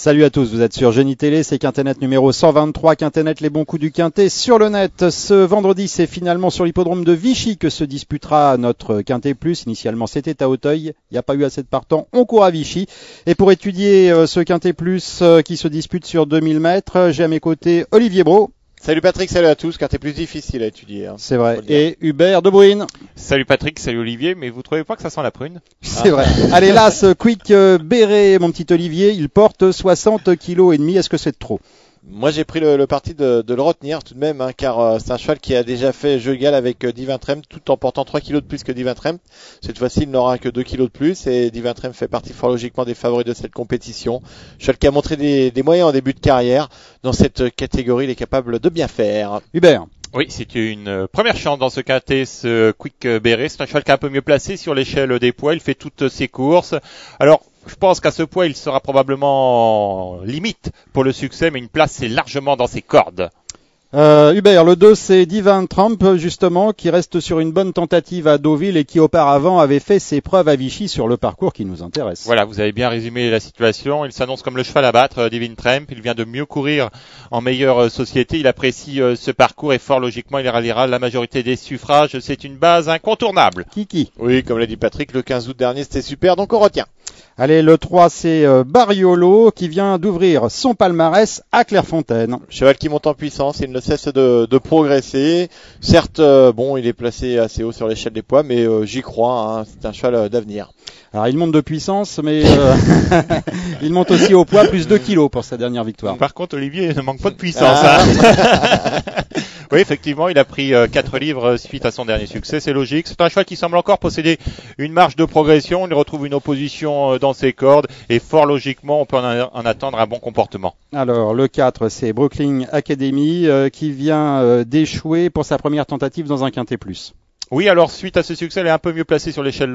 Salut à tous, vous êtes sur Génie Télé, c'est Quintet numéro 123, Quintet les bons coups du Quintet sur le net. Ce vendredi, c'est finalement sur l'hippodrome de Vichy que se disputera notre Quintet Plus. Initialement, c'était à Auteuil, il n'y a pas eu assez de partants, on court à Vichy. Et pour étudier ce Quintet Plus qui se dispute sur 2000 mètres, j'ai à mes côtés Olivier Brault. Salut Patrick, salut à tous, Quintet plus difficile à étudier. C'est vrai. Et Hubert de Bruyne. Salut Patrick, salut Olivier, mais vous trouvez pas que ça sent la prune? C'est vrai. Allez là, ce Quick Béret, mon petit Olivier, il porte 60 kg et demi. Est-ce que c'est trop? Moi j'ai pris le parti de le retenir tout de même, car c'est un cheval qui a déjà fait jeu égal avec Divintrem tout en portant 3 kg de plus que Divintrem. Cette fois-ci il n'aura que 2 kg de plus et Divintrem fait partie fort logiquement des favoris de cette compétition. Cheval qui a montré des moyens en début de carrière. Dans cette catégorie il est capable de bien faire. Hubert. Oui, c'est une première chance dans ce quintet, ce Quick Béret. C'est un cheval qui est un peu mieux placé sur l'échelle des poids. Il fait toutes ses courses. Alors, je pense qu'à ce poids, il sera probablement limite pour le succès, mais une place, c'est largement dans ses cordes. Hubert, le 2, c'est Divin Trump, justement, qui reste sur une bonne tentative à Deauville et qui auparavant avait fait ses preuves à Vichy sur le parcours qui nous intéresse. Voilà, vous avez bien résumé la situation. Il s'annonce comme le cheval à battre, Divin Trump. Il vient de mieux courir en meilleure société. Il apprécie ce parcours et fort logiquement, il ralliera la majorité des suffrages. C'est une base incontournable. Kiki. Oui, comme l'a dit Patrick, le 15 août dernier c'était super, donc on retient. Allez, le 3, c'est Bariolo qui vient d'ouvrir son palmarès à Clairefontaine. Cheval qui monte en puissance, il ne cesse de progresser. Certes, bon, il est placé assez haut sur l'échelle des poids, mais j'y crois, hein, c'est un cheval d'avenir. Alors, il monte de puissance, mais il monte aussi au poids, plus 2 kilos pour sa dernière victoire. Par contre, Olivier ne manque pas de puissance. Hein. Oui, effectivement, il a pris 4 livres suite à son dernier succès, c'est logique. C'est un cheval qui semble encore posséder une marge de progression. Il retrouve une opposition dans ses cordes et fort logiquement, on peut en attendre un bon comportement. Alors, le 4, c'est Brooklyn Academy qui vient d'échouer pour sa première tentative dans un Quintet Plus. Oui, alors suite à ce succès, elle est un peu mieux placée sur l'échelle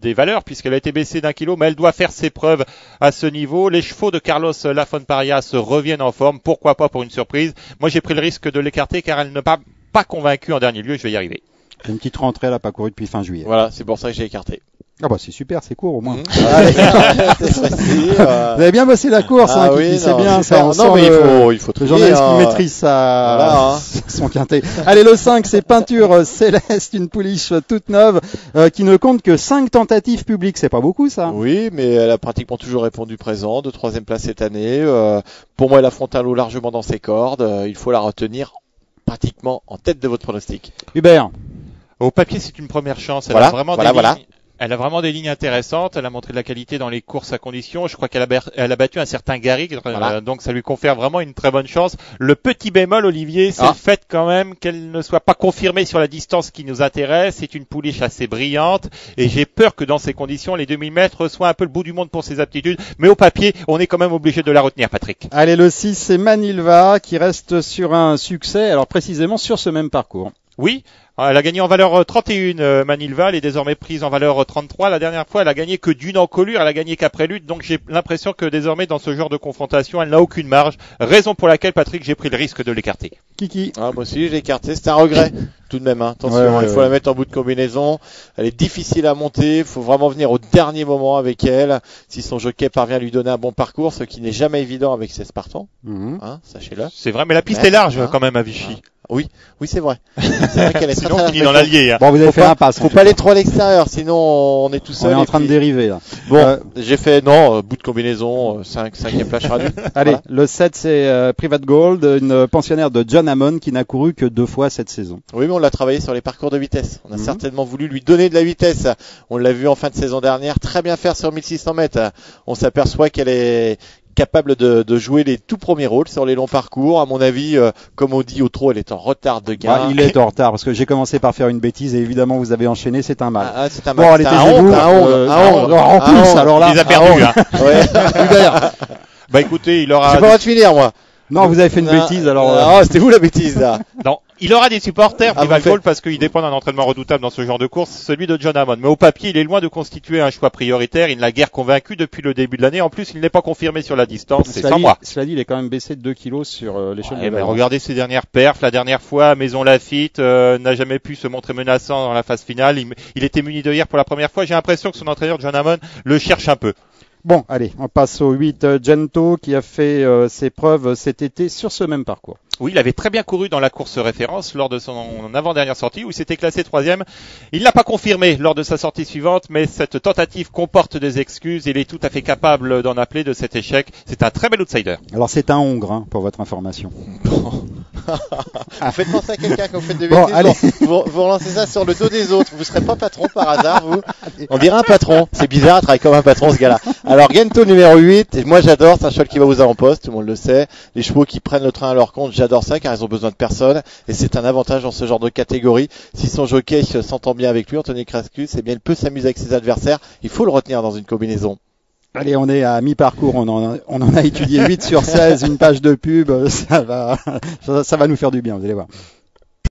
des valeurs puisqu'elle a été baissée d'1 kilo, mais elle doit faire ses preuves à ce niveau. Les chevaux de Carlos Lafonparias reviennent en forme, pourquoi pas pour une surprise. Moi j'ai pris le risque de l'écarter car elle ne m'a pas convaincu en dernier lieu, je vais y arriver. Une petite rentrée, elle n'a pas couru depuis fin juillet. Voilà, c'est pour ça que j'ai écarté. Ah bah c'est super, c'est court au moins. Facile, Vous avez bien bossé la course, ah, hein, oui, Kiki, c'est non, bien ça. Non, mais il faut le trouver, journaliste hein. qui maîtrise Voilà, hein. son quintet. Allez, le 5, c'est Peinture Céleste, une pouliche toute neuve qui ne compte que 5 tentatives publiques. C'est pas beaucoup ça. Oui, mais elle a pratiquement toujours répondu présent, de 3e place cette année. Pour moi, elle affronte un lot largement dans ses cordes. Il faut la retenir pratiquement en tête de votre pronostic. Hubert. Au papier, c'est une première chance. Elle Voilà, a vraiment voilà. Elle a vraiment des lignes intéressantes. Elle a montré de la qualité dans les courses à condition. Je crois qu'elle a battu un certain Garrigue. Voilà. Donc ça lui confère vraiment une très bonne chance. Le petit bémol, Olivier, c'est le fait quand même qu'elle ne soit pas confirmée sur la distance qui nous intéresse. C'est une pouliche assez brillante. Et j'ai peur que dans ces conditions, les 2000 mètres soient un peu le bout du monde pour ses aptitudes. Mais au papier, on est quand même obligé de la retenir, Patrick. Allez, le 6, c'est Manilva qui reste sur un succès. Alors précisément sur ce même parcours. Oui, elle a gagné en valeur 31, Manilva, elle est désormais prise en valeur 33. La dernière fois, elle a gagné que d'une encolure, elle a gagné qu'après lutte, donc j'ai l'impression que désormais, dans ce genre de confrontation, elle n'a aucune marge. Raison pour laquelle, Patrick, j'ai pris le risque de l'écarter. Kiki. Ah, moi aussi, je l'ai écarté, c'est un regret. Tout de même, hein. Attention, il faut la mettre en bout de combinaison. Elle est difficile à monter, il faut vraiment venir au dernier moment avec elle. Si son jockey parvient à lui donner un bon parcours, ce qui n'est jamais évident avec ses partants, hein, sachez-le. C'est vrai, mais la piste est large quand même à Vichy. Oui, c'est vrai. C'est vrai qu'elle est sinon, très on finit dans l'Allier. Hein. Bon, vous avez fait un passe. Faut pas aller trop à l'extérieur, sinon on est tout seul. On est en train de dériver là. Bon, j'ai fait bout de combinaison, 5e place radio. Allez, voilà. le 7 c'est Private Gold, une pensionnaire de John Hammond qui n'a couru que 2 fois cette saison. Oui, mais on l'a travaillé sur les parcours de vitesse. On a certainement voulu lui donner de la vitesse. On l'a vu en fin de saison dernière très bien faire sur 1600 mètres. On s'aperçoit qu'elle est capable de jouer les tout premiers rôles sur les longs parcours. À mon avis, comme on dit au trot, elle est en retard de gain. Ah, il est en retard parce que j'ai commencé par faire une bêtise et évidemment vous avez enchaîné, c'est un mal. Ah, c'est un mal. Bon, allez, taisez-vous. En plus, alors là. Il les a perdus. Hein. Ouais. Hubert. Bah écoutez, il aura. J'ai pas le droit de finir, moi. Non, vous avez fait une bêtise alors. Ah, c'était vous la bêtise là. Non, il aura des supporters, Private Gold, parce qu'il dépend d'un entraînement redoutable dans ce genre de course, celui de John Hammond. Mais au papier, il est loin de constituer un choix prioritaire. Il n'a guère convaincu depuis le début de l'année. En plus, il n'est pas confirmé sur la distance. C'est sans moi. Cela dit, il est quand même baissé de 2 kilos sur l'échelle de valeur. Regardez ses dernières perfs. La dernière fois, Maison Lafitte n'a jamais pu se montrer menaçant dans la phase finale. Il était muni de hier pour la première fois. J'ai l'impression que son entraîneur John Hammond le cherche un peu. Bon, allez, on passe au 8 Gento qui a fait ses preuves cet été sur ce même parcours. Oui, il avait très bien couru dans la course référence lors de son avant-dernière sortie où il s'était classé 3e. Il l'a pas confirmé lors de sa sortie suivante, mais cette tentative comporte des excuses. Il est tout à fait capable d'en appeler de cet échec. C'est un très bel outsider. Alors c'est un Hongre, hein, pour votre information. Faites penser à quelqu'un quand vous faites de Bon, bêtises. allez. Vous relancez ça sur le dos des autres. Vous serez pas patron par hasard, vous? On dirait un patron. C'est bizarre, il travaille comme un patron, ce gars-là. Alors, Gento numéro 8. Et moi, j'adore. C'est un cheval qui va aux avant-postes. Tout le monde le sait. Les chevaux qui prennent le train à leur compte. J'adore ça car ils ont besoin de personne. Et c'est un avantage dans ce genre de catégorie. Si son jockey s'entend bien avec lui, Anthony Crascus, eh bien, il peut s'amuser avec ses adversaires. Il faut le retenir dans une combinaison. Allez, on est à mi-parcours, on en a étudié 8 sur 16, une page de pub, ça va nous faire du bien, vous allez voir.